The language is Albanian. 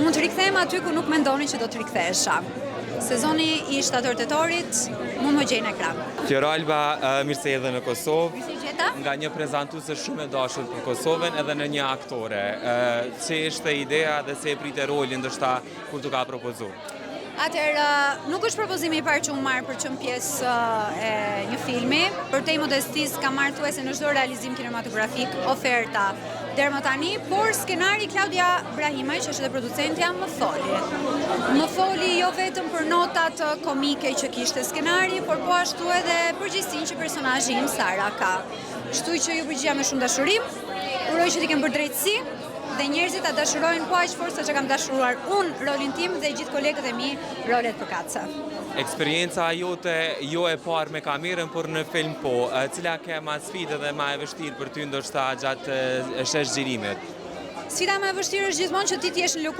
mund të rikthehem aty ku nuk mendoni që do të rikthehesha. Sezoni i 7-tetorit mund më gjejnë ekran. Fiora Alba, mirë se erdhe në Kosovë. Si gjeta? Nga një prezantuese shumë e dashur për Kosovën edhe në një aktore. Që ishte ideja dhe se e prite rolin ndoshta kur t'u ka propozuar? Atëherë, nuk është propozimi i parë që unë marrë për qenë pjesë e një filmi. Për te i modestis kam marrë thuajse në çdo realizim kinematografik oferta deri më tani, por skenari Klaudia Brahimaj, që është edhe producentja, më foli. Më foli jo vetëm për notat komike që kishte skenari, por po ashtu edhe përgjegjësinë që personazhi im Sara ka. Kështu që ju përgjigja me shumë dashurim, uroj që t'i kem bërë drejtësi dhe njerëzit ta dashurojnë po aq fort sa që kam dashuruar unë rolin tim dhe gjithë kolegët e mi rolet përkatëse. Eksperienca jote jo e parë me kamerën, por në film po. Cila ke ma sfidë dhe ma e vështirë për ty ndoshta gjatë shesh xhirimit? Sfida më e vështirë është gjithmonë që ti t'jesh në lëkurë